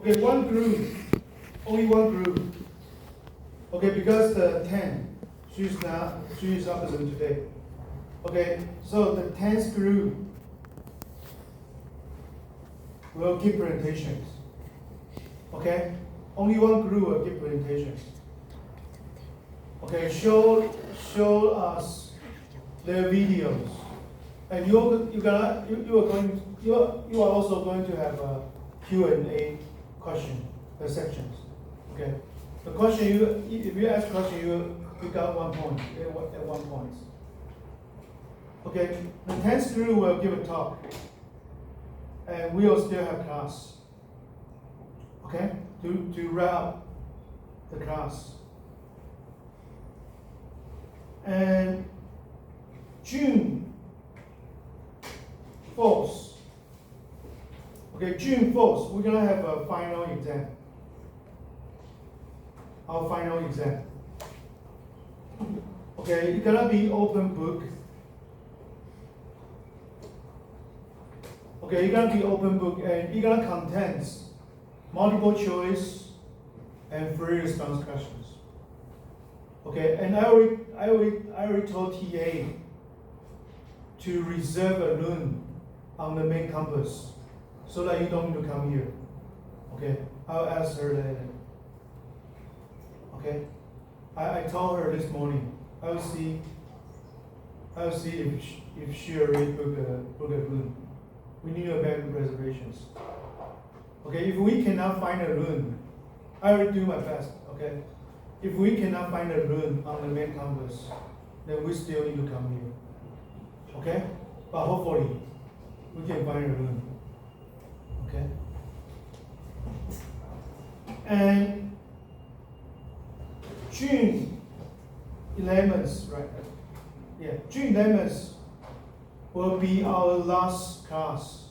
Okay, one group, only one group. Okay, because the 10, she is not present today. Okay, so the 10th group will give presentations. Okay, only one group will give presentations. Okay, show us their videos, and you are also going to have a Q&A question, the sections. Okay, the question if you ask question you got 1 point at 1 point. Okay, the 10th group will give a talk, and we will still have class. Okay, to wrap up the class. And June 4th, okay, June 4th, we're gonna have a final exam. Our final exam. Okay, it's gonna be open book. Okay, it's gonna be open book, and it's gonna contain multiple choice and free response questions. Okay, and I already told TA to reserve a room on the main campus so that you don't need to come here. Okay, I'll ask her later. Okay, I told her this morning. I'll see if she already booked a room. We need to make reservations. Okay, if we cannot find a room, I will do my best. Okay, if we cannot find a room on the main campus, then we still need to come here. Okay, but hopefully we can find a room. Okay, and June 11th, right? Yeah, June 11th will be our last class.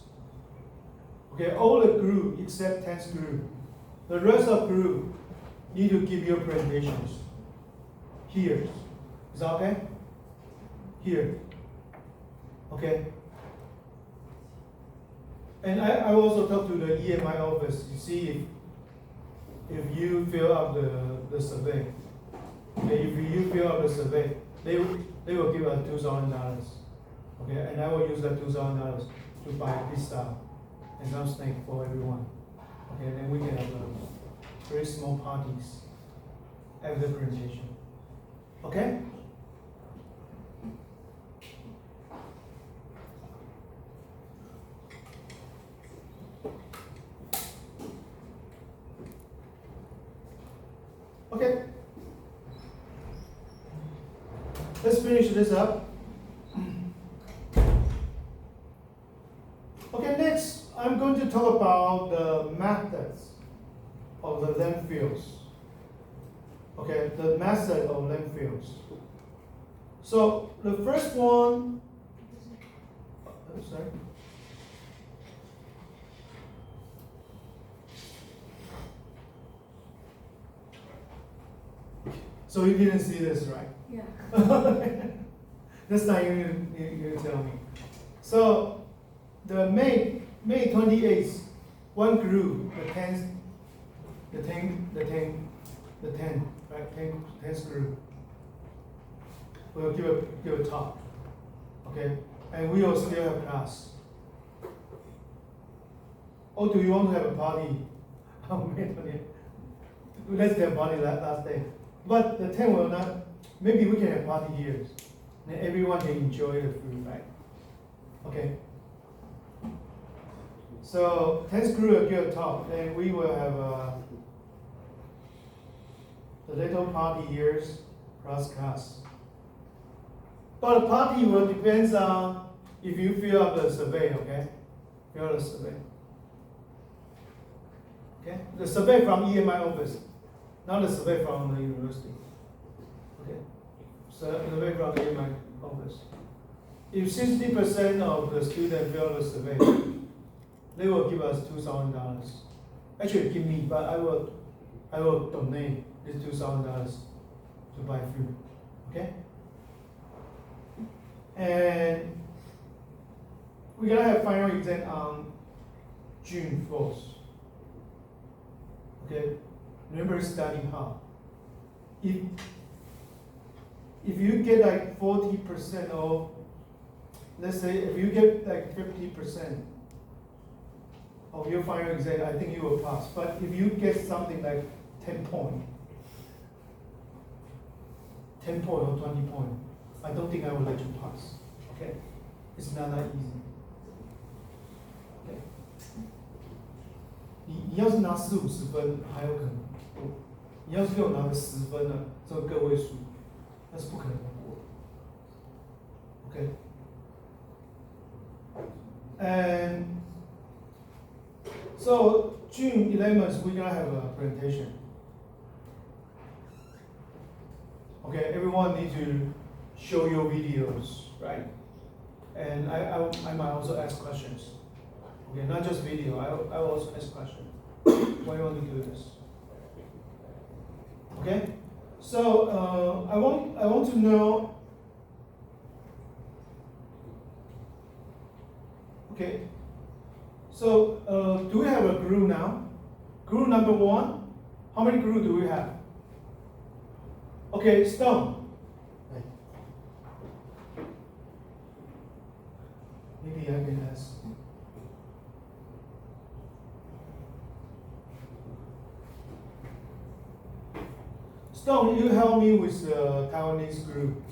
Okay, all the group except 10th group. The rest of group need to give your presentations here. Is that okay? Here. Okay. And I also talked to the EMI office to see if you fill out the survey. Okay, if you fill out the survey, they will give us $2,000. Okay, and I will use that $2,000 to buy pizza and some snack for everyone. Okay, then we can have very small parties after the presentation. Okay? Okay. Let's finish this up. Okay, next I'm going to talk about the methods of the landfills. Okay, the method of landfills. So the first one, sorry. So you didn't see this, right? Yeah. This time you tell me. So the May 28th, one group, the 10, right? 10th group will give a talk. Okay, and we will still have class. Or do you want to have a party? Let's have a party last day. But the 10 will not. Maybe we can have party here. Then everyone can enjoy the food, right? Okay. So 10th group will give a talk. Then we will have the little party here plus class. But the party will depends on if you fill up the survey. Okay, fill out the survey. Okay, the survey from EMI office, not the survey from the university. Okay, so the survey from the EMI office. If 60% of the students fill out the survey, they will give us $2,000. Actually, give me, but I will donate this $2,000 to buy food. Okay, and we're gonna have final exam on June 4th. Okay, remember starting how. If you get like 40% of, let's say if you get like 50% of your final exam, I think you will pass. But if you get something like 10 point or 20 point, I don't think I will let you pass. Okay, it's not that easy. Okay， 你要是拿40-50分还有可能过，你要是给我拿个10分呢，这个个位数，那是不可能过的。Okay. And so June 11th, we're gonna have a presentation. Okay, everyone needs to show your videos, right? And I might also ask questions. Okay, not just video, I will also ask questions. Why you want to do this? Okay, so I want to know. Okay, so do we have a group now? Group number 1. How many groups do we have? Okay, Stone. Maybe I can ask. Stone, you help me with the Taiwanese group.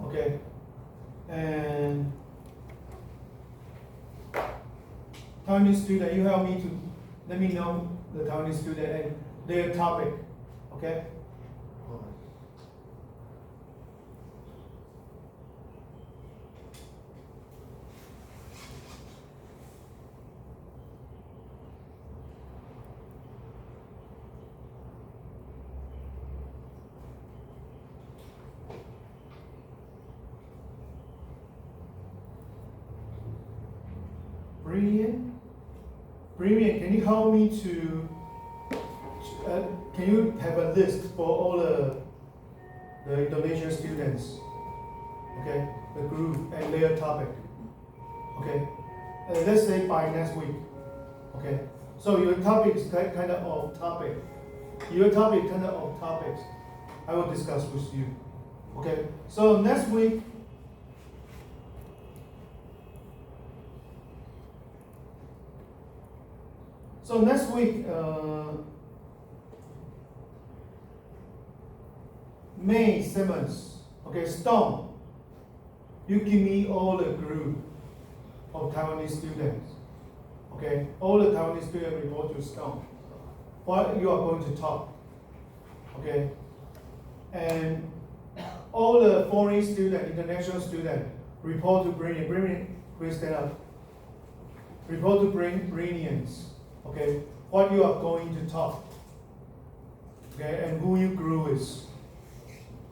Okay, and Taiwanese student, you help me to let me know the Taiwanese student and their topic. Okay. Brilliant, can you help me to, can you have a list for all the Indonesian students, okay, the group and their topic, okay, let's say by next week, okay, so your topic is kind of off topic, I will discuss with you, okay, so next week, May 7th, okay, Stone, you give me all the group of Taiwanese students, okay, all the Taiwanese students report to Stone, what you are going to talk, okay, and all the foreign students, international students, report to Brilliant, please stand up, report to Brilliance. Okay, what you are going to talk, okay, and who your group is,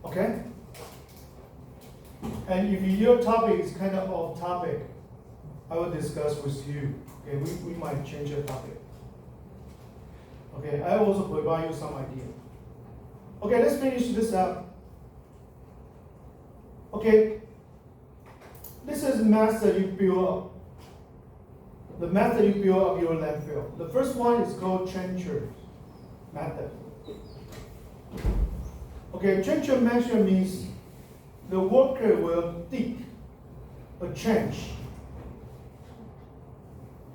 okay? And if your topic is kind of off topic, I will discuss with you, okay, we might change the topic. Okay, I will also provide you some idea. Okay, let's finish this up. Okay, this is the method you build up. The method you build up your landfill. The first one is called trencher method. Okay, trencher method means the worker will dig a trench.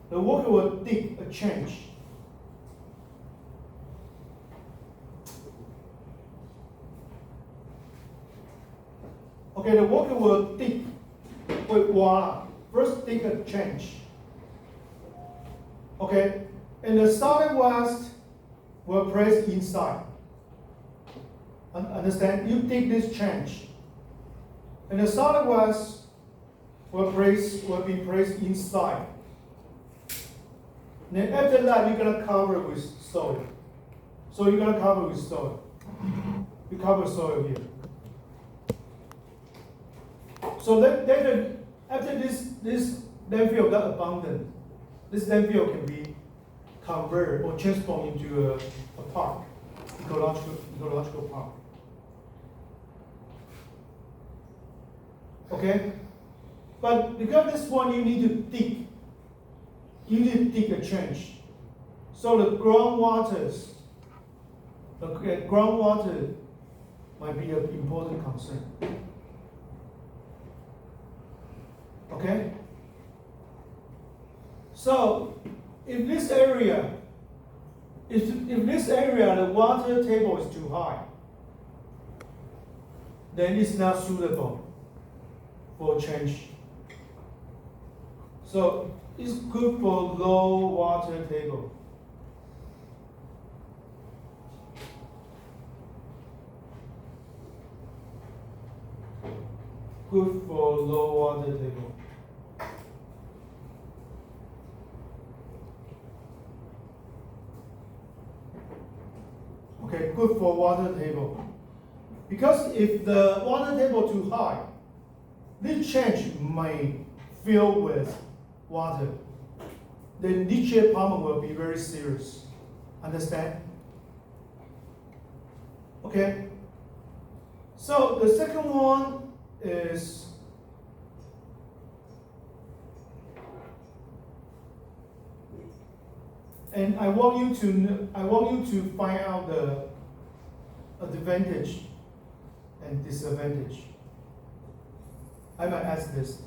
The worker will dig a trench. Okay, the worker will dig with water. First dig a trench. Okay, and the solid waste will place inside. Understand? You dig this trench, and the solid waste will be placed inside. Then after that, you're gonna cover with soil. So you're gonna cover with soil. You cover soil here. So later, after this landfill got abundant, this landfill can be converted or transformed into a park, ecological park. Okay? But because this one you need to dig a trench. So the groundwater might be an important concern. Okay? So if this area, the water table is too high, then it's not suitable for change. So it's good for low water table. Good for low water table. Okay, good for water table. Because if the water table too high, this change may fill with water. The leachate problem will be very serious. Understand? Okay. So the second one is and I want you to find out the advantage and disadvantage. I might ask this.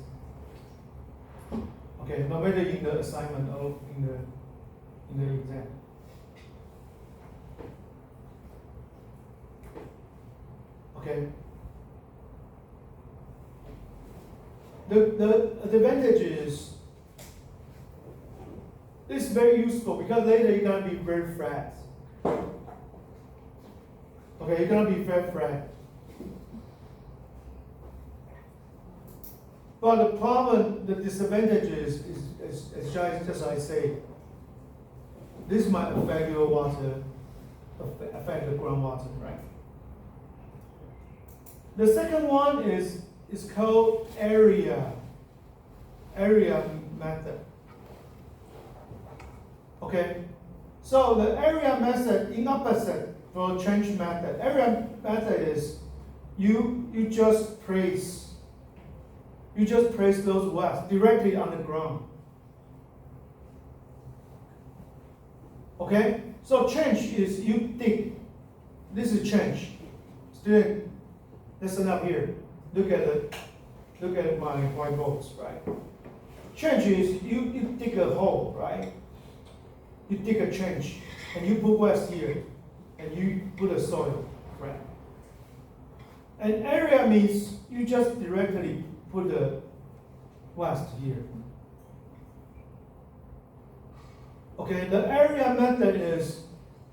Okay, no matter in the assignment or in the exam. Okay. The advantage is it's very useful because later you're gonna be very flat. Okay, you're gonna be very flat. But the problem, the disadvantage is just as I say, this might affect your water, affect the groundwater, right? The second one is called area method. Okay, so the area method in opposite for change method. Area method is you just place those wells directly on the ground. Okay, so change is you dig. This is change. Student, listen up here. Look at my whiteboards, right? Change is you dig a hole, right? You dig a trench and you put wells here and you put a soil, right? And area means you just directly put the west here. Okay, the area method is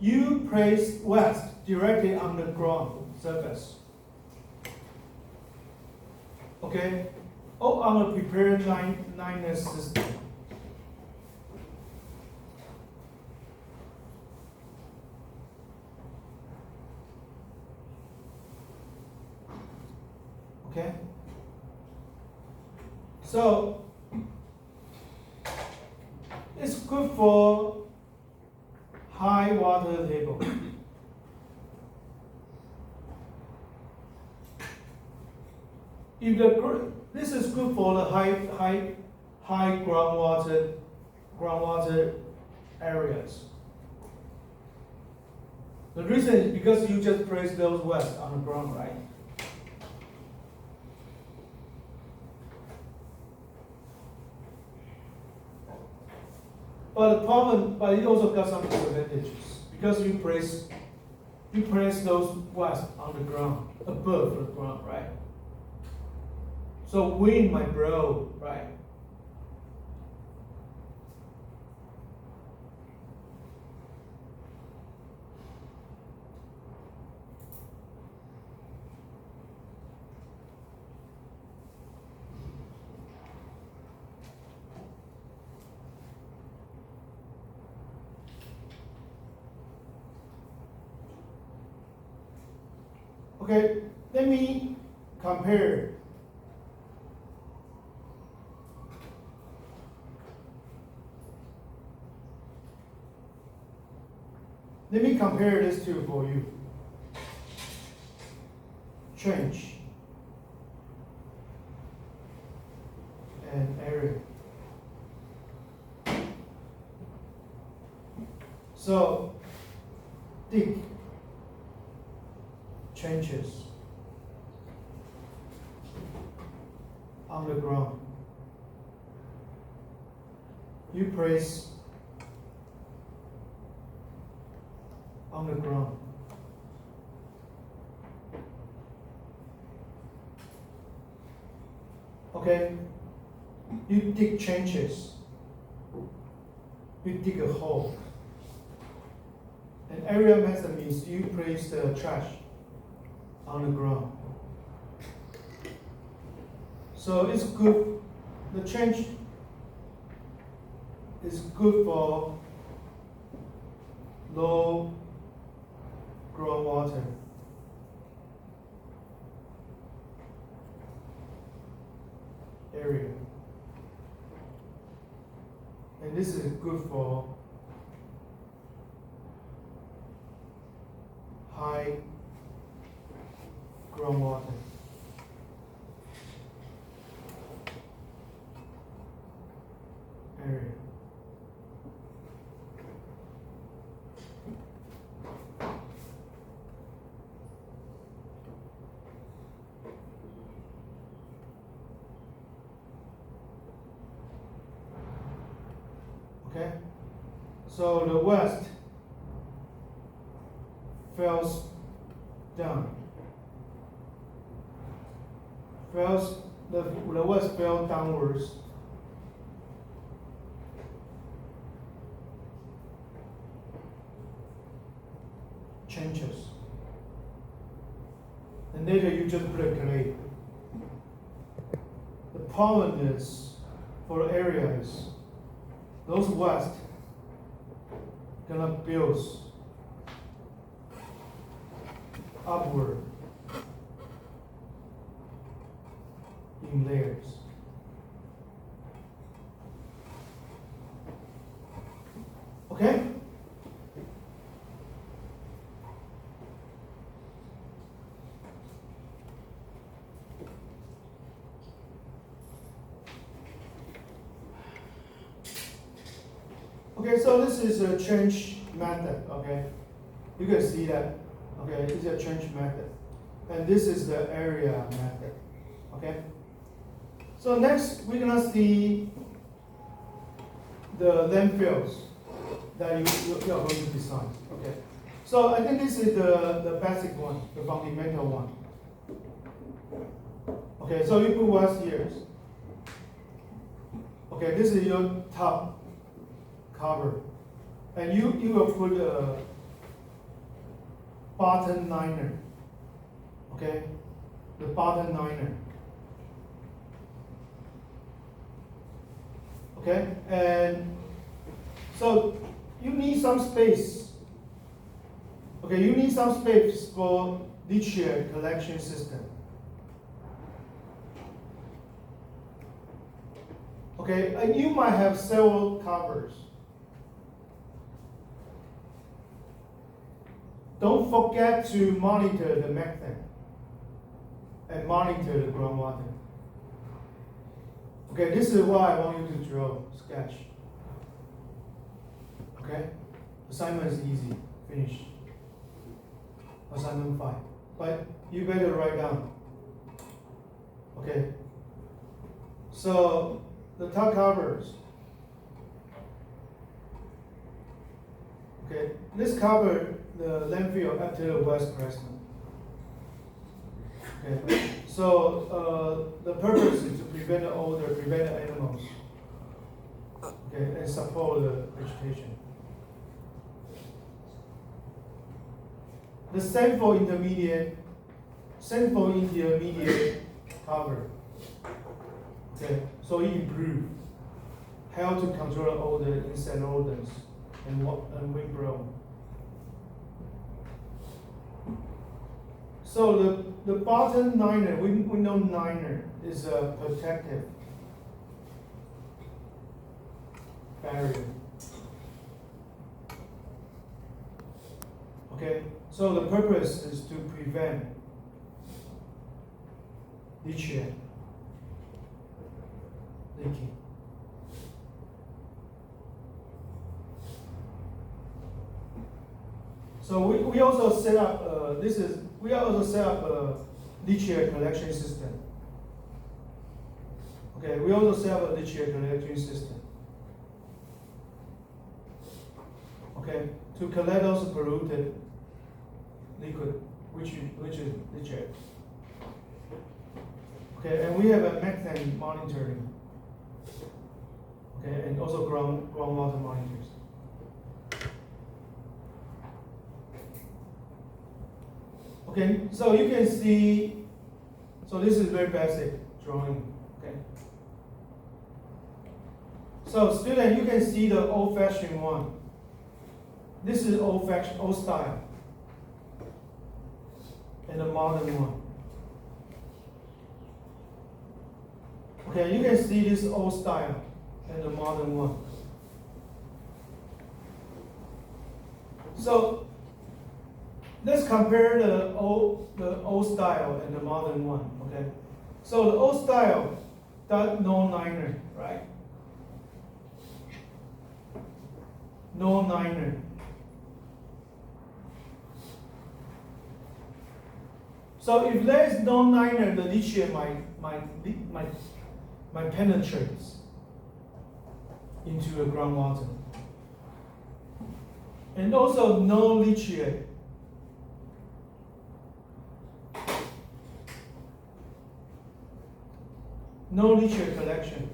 you place west directly on the ground surface. Okay, or on a prepared liner system. Okay? So, it's good for high water table. This is good for the high groundwater areas. The reason is because you just place those wells on the ground, right? But the problem, but it also got some disadvantages because you place those wells on the ground, above the ground, right? So wind might blow, right? Okay, let me compare. Let me compare this two for you. Change and area. dig trenches on the ground. You place on the ground. Okay, you dig trenches. You dig a hole. An area method means you place the trash on the ground. So it's good, the trench is good for low groundwater. Area. And this is good for high groundwater. Area. Okay, so the west falls down. The west fell downwards. Changes. And later you just put a clay. The problem is, for areas, those west gonna build upward in layers. Okay? Okay, so this is a trench method, okay? You can see that, okay, this is a trench method. And this is the area method, okay? So next, we're gonna see the landfills that you are going to design, okay? So I think this is the basic one, the fundamental one. Okay, so you put west here. Okay, this is your top cover. And you will put a bottom liner. Okay? The bottom liner. Okay? And so you need some space. Okay, you need some space for leachate collection system. Okay, and you might have several covers. Don't forget to monitor the methane and monitor the groundwater. Okay, this is why I want you to draw, sketch. Okay? Assignment is easy, finish. Assignment 5. But you better write down. Okay? So, the top covers. Okay, let's cover the landfill up to the West Crestman. Okay, so the purpose is to prevent the odor, prevent the animals, okay, and support the vegetation. The same for intermediate cover. Okay, so it improves how to control odor, insect odors, and windblown. So the bottom liner, we know liner is a protective barrier. Okay, so the purpose is to prevent leachate leaking. So we also set up, we also set up a leachate collection system. Okay, we also set up a leachate collection system. Okay, to collect those polluted liquid, which is leachate. Okay, and we have a methane monitoring. Okay, and also groundwater monitors. Okay, so you can see, so this is very basic drawing. Okay. So student, you can see the old-fashioned one. This is old-fashioned, old style, and the modern one. Okay, you can see this old style and the modern one. So let's compare the old style and the modern one. Okay, so the old style, that no liner, right? No liner. So if there is no liner, the leachate might penetrate into the groundwater. And also no leachate. No leachate collection.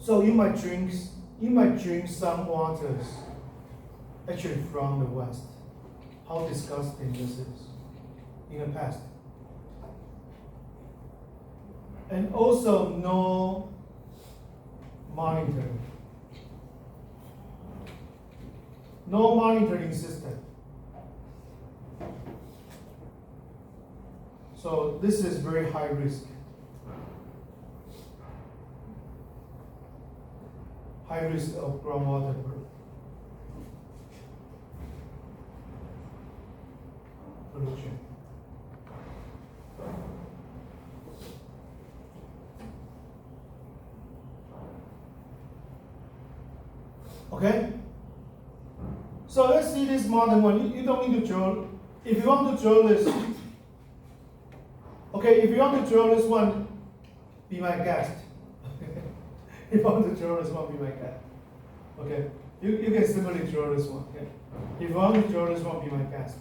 So you might drink some waters actually from the West. How disgusting this is in the past. And also no monitoring. No monitoring system. So this is very high risk. High risk of groundwater pollution. Okay? So let's see this modern one. You don't need to draw. If you want to draw this, okay, if you want to draw this one, be my guest. If you want to draw this one, be my guest. Okay? You can simply draw this one. Okay? If you want to draw this one, be my guest.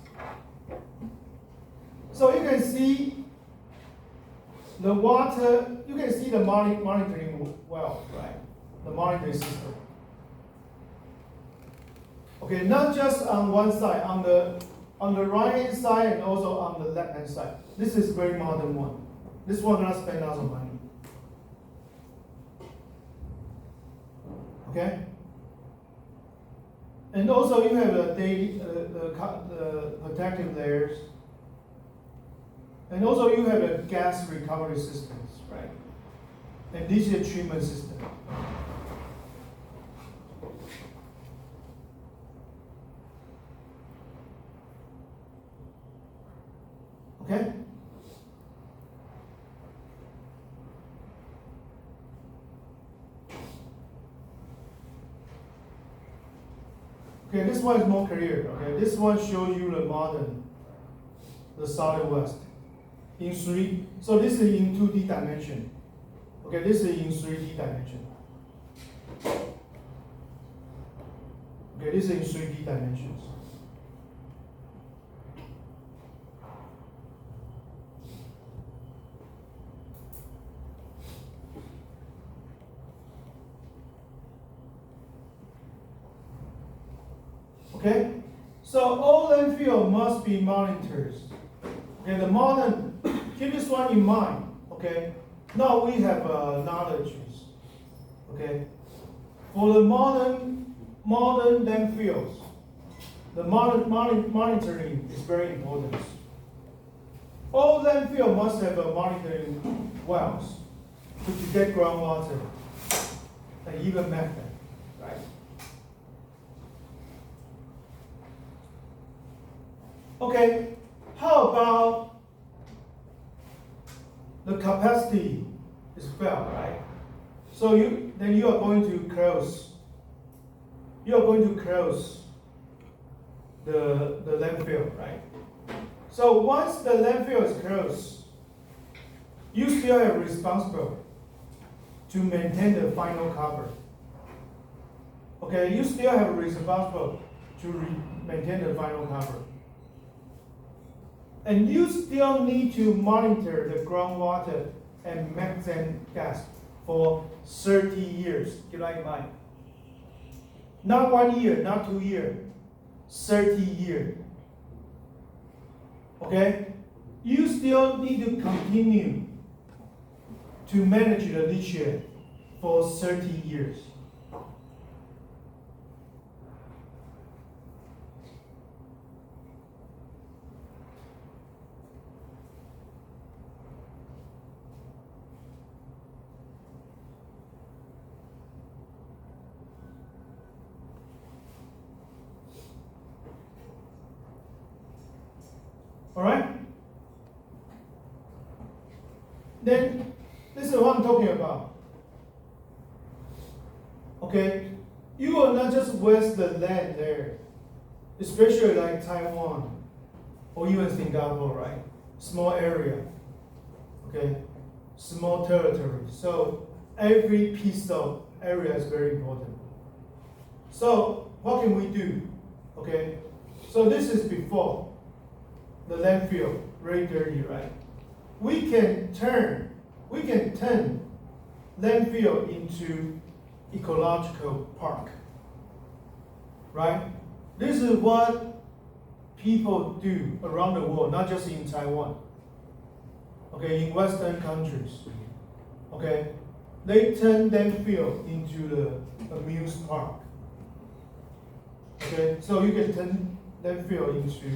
So you can see the water, you can see the monitoring well, right? The monitoring system. Okay, not just on one side, on the right hand side and also on the left hand side. This is very modern one. This one not spend lots of money. Okay? And also you have the protective layers. And also you have the gas recovery systems, right? And this is a treatment system. Okay? Okay, this one is more clear. Okay, this one shows you the modern, the solid waste in three. So this is in 2D dimension. Okay, this is in 3D dimension. Okay, this is in 3D dimensions. Okay, so all landfill must be monitored. Okay, the modern, keep this one in mind. Okay, now we have knowledge. Okay, for the modern landfills, the monitoring is very important. All landfill must have a monitoring wells to detect groundwater and even methane, right? Okay, how about the capacity is felt, right? So you then you are going to close. You are going to close the landfill, right? So once the landfill is closed, you still are responsible to maintain the final cover. Okay, you still have responsible to maintain the final cover. And you still need to monitor the groundwater and methane gas for 30 years. Keep that in mind. Not 1 year, not 2 years, 30 years. Okay? You still need to continue to manage the leachate for 30 years. All right? Then, this is what I'm talking about. Okay? You will not just waste the land there, especially like Taiwan or even Singapore, right? Small area. Okay? Small territory. So, every piece of area is very important. So, what can we do? Okay? So, this is before. The landfill, very dirty, right? We can turn landfill into ecological park, right? This is what people do around the world, not just in Taiwan. Okay, in Western countries, okay, they turn landfill into the amusement park. Okay, so you can turn landfill into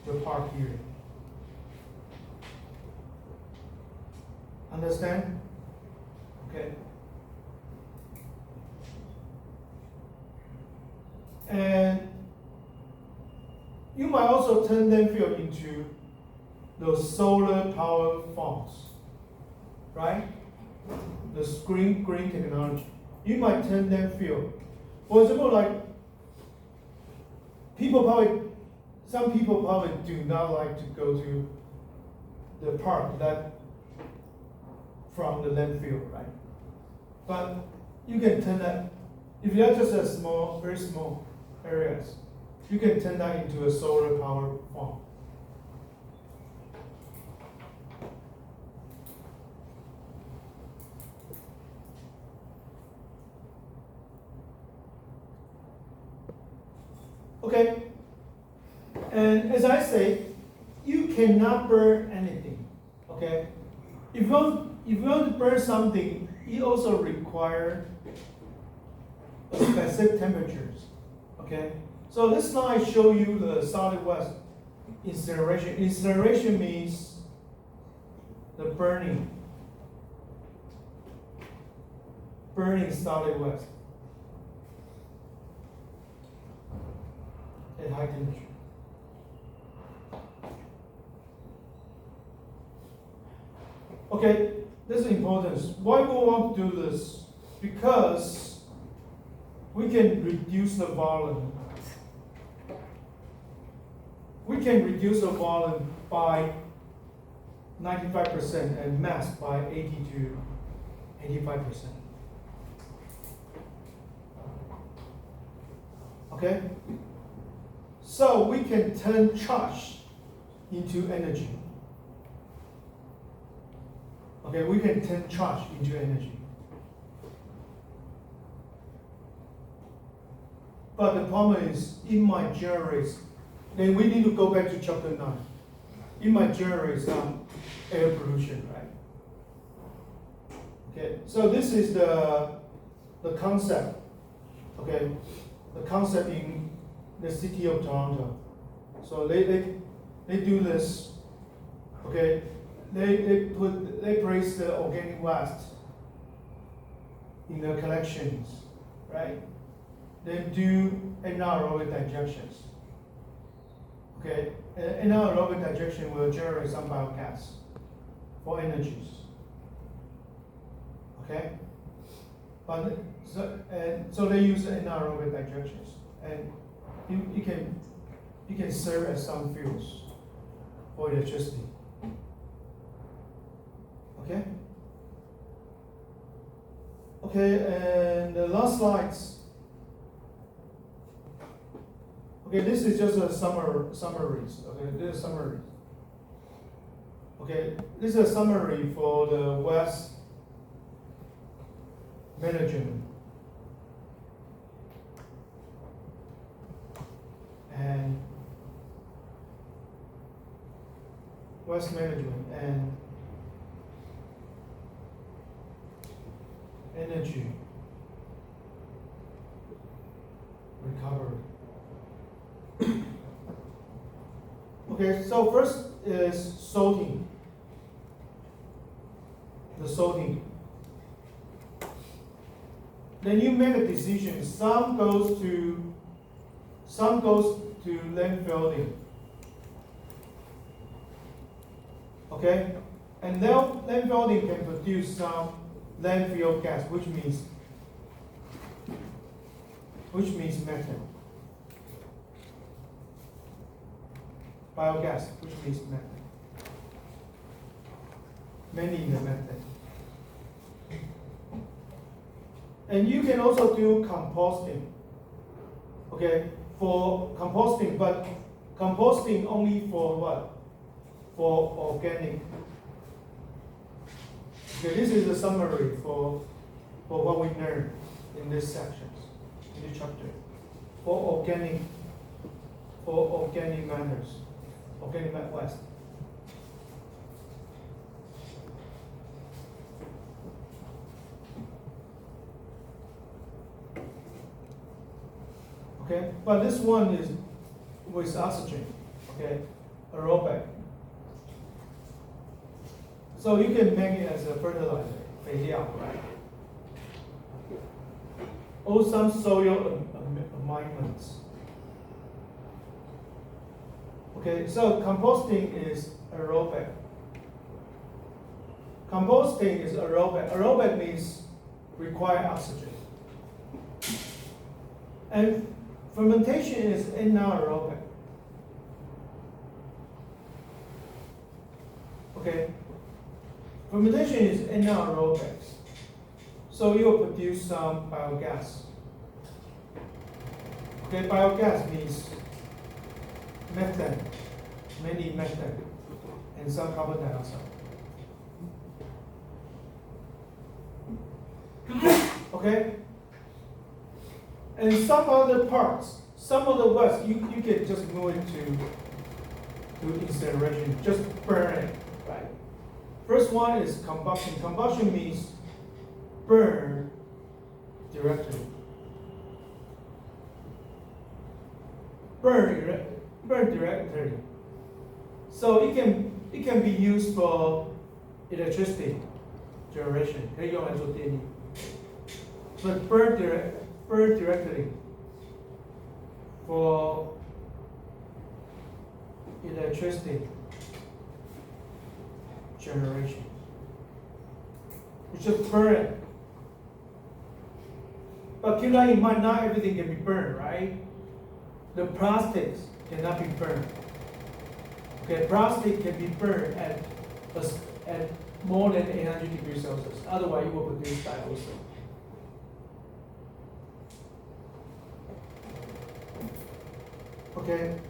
the park here. Understand? Okay. And you might also turn landfill into those solar power farms, right? The green technology. You might turn landfill. For example, like some people probably do not like to go to the park that from the landfill, right? But you can turn that, if you are just a small, very small areas, you can turn that into a solar power farm. Okay. And as I say, you cannot burn anything. Okay? If you want to burn something, it also requires specific temperatures. Okay? So this slide show you the solid waste incineration. Incineration means the burning solid waste at high temperature. Okay, this is important. Why we want to do this? Because we can reduce the volume. We can reduce the volume by 95% and mass by 80 to 85%. Okay? So we can turn charge into energy. Okay, we can turn charge into energy. But the problem is, it might generate, then we need to go back to chapter 9. It might generate some air pollution, right? Okay, so this is the concept, okay? The concept in the city of Toronto. So they do this, okay? They place the organic waste in the collections, right? They do anaerobic digestions. Okay, anaerobic digestion will generate some biogas for energies. Okay, But so they use anaerobic digesters, and you can serve as some fuels for electricity. Okay. Okay, and the last slides. Okay, this is just a summaries. Okay, this is summary. Okay, this is a summary for the West management. And West management and energy recovery. Okay, so first is sorting. The sorting. Then you make a decision. Some goes to landfilling. Okay, and now landfilling can produce some landfill gas, which means methane. Biogas, which means methane. Mainly the methane. And you can also do composting. Okay, for composting, but composting only for what? For organic. Okay, this is a summary for what we learned in this sections, in this chapter. For organic matters, organic waste. Okay, but this one is with oxygen. Okay, aerobic. So you can make it as a fertilizer, 肥料, right? Or some soil amendments. Okay, so composting is aerobic. Composting is aerobic. Aerobic means require oxygen. And fermentation is anaerobic. Okay? Fermentation is anaerobic. So you will produce some biogas. Okay, biogas means methane, mainly methane, and some carbon dioxide. Okay? And some other parts, some of the waste, you can just move it to incineration, just burn it, right? First one is combustion. Combustion means burn directly. Burn directly. So it can be used for electricity generation. 可以用来做电力. But burn directly for electricity generation. You just burn it. But keep that in mind, not everything can be burned, right? The plastics cannot be burned. Okay, plastic can be burned at more than 800 degrees Celsius. Otherwise, it will produce dioxin. Okay.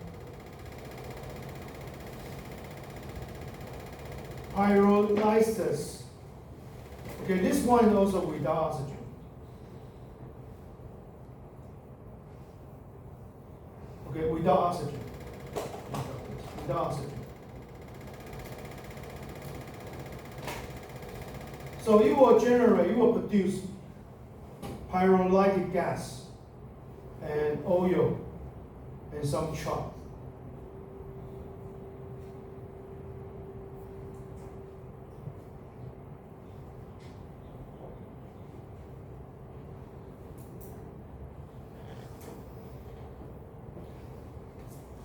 Pyrolysis. Okay, this one is also without oxygen. Okay, without oxygen. Without oxygen. So it will produce pyrolytic gas and oil and some chalk.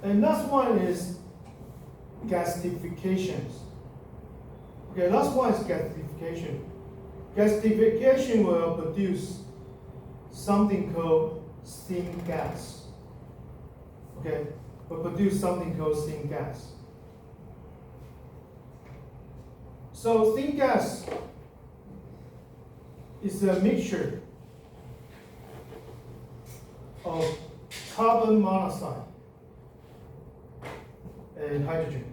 And last one is gasifications. Okay, last one is gasification. Gasification will produce something called steam gas. Okay, will produce something called steam gas. So steam gas is a mixture of carbon monoxide and hydrogen.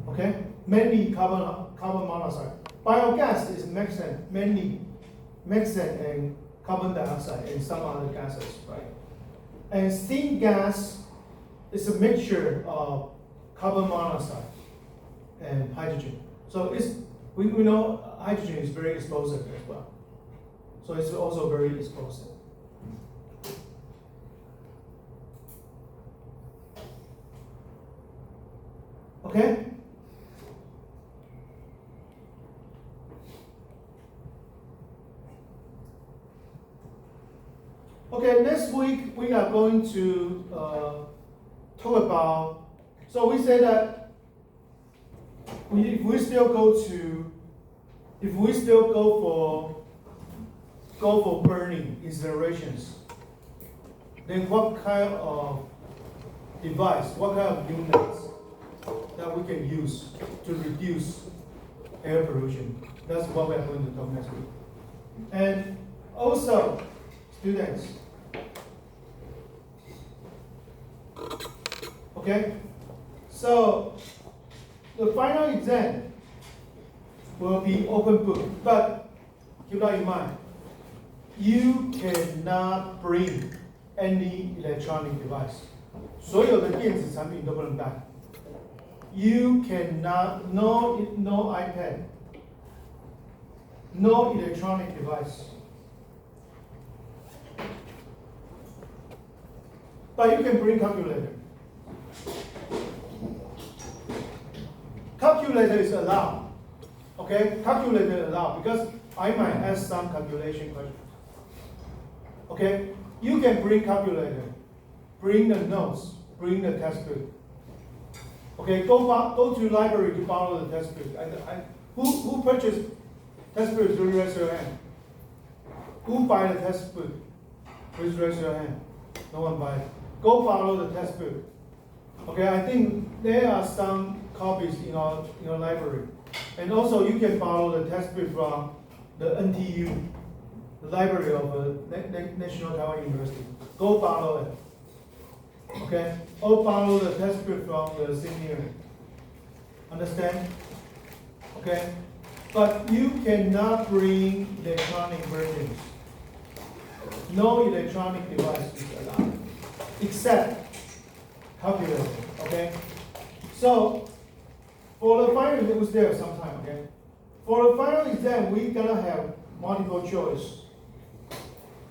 Okay, mainly carbon monoxide. Biogas is mainly methane and carbon dioxide and some other gases, right? And steam gas is a mixture of carbon monoxide and hydrogen. So we know hydrogen is very explosive as well. So it's also very explosive. Okay? Okay, next week we are going to talk about, so we say that if we still go for burning incinerations, then what kind of device, what kind of units that we can use to reduce air pollution? That's what we are going to talk next week. And also, students, okay? So the final exam will be open book, but keep that in mind. You cannot bring any electronic device. 所有的电子产品都不能带。You cannot, no iPad, no electronic device. But you can bring calculator. Calculator is allowed. Okay, calculator allowed because I might ask some calculation questions. Okay, you can bring calculator, bring the notes, bring the textbook. Okay, go to library to borrow the textbook. Who purchased textbook? Please raise your hand. Who buy the textbook? Please raise your hand. No one buy it. Go follow the textbook. Okay, I think there are some copies in your library. And also you can borrow the textbook from the NTU, the library of National Taiwan University. Go borrow it. Okay? Or borrow the textbook from the senior. Understand? Okay? But you cannot bring electronic versions. No electronic device is allowed. Except calculator, okay? So, for the final exam, it was there sometime, okay? For the final exam, we're gonna have multiple choice.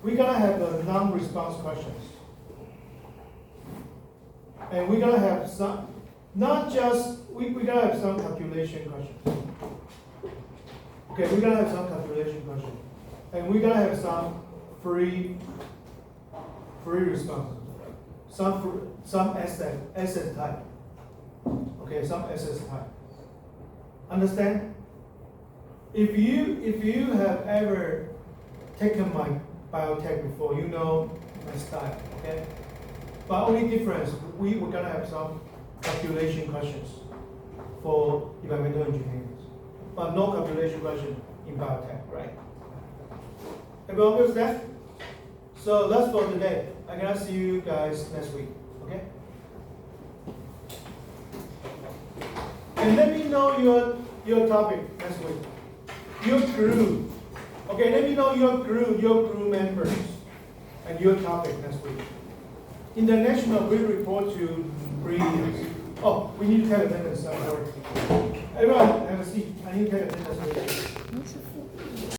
We're gonna have the non-response questions. And we're gonna have some, not just, we're gonna have some calculation questions. Okay, we're gonna have some calculation questions. And we're gonna have some free responses. Some essay type. Okay, some essay type. Understand? If you have ever taken my biotech before, you know my style, okay? But only difference, we're gonna have some calculation questions for environmental engineering, but no calculation question in biotech, right? Everyone understand? So that's for today. I'm gonna see you guys next week, okay? And let me know your topic next week. Your crew. Okay, let me know your crew members, and your topic next week. International, we report to 3 years. Oh, we need to take attendance. Everyone, have a seat. I need to take attendance.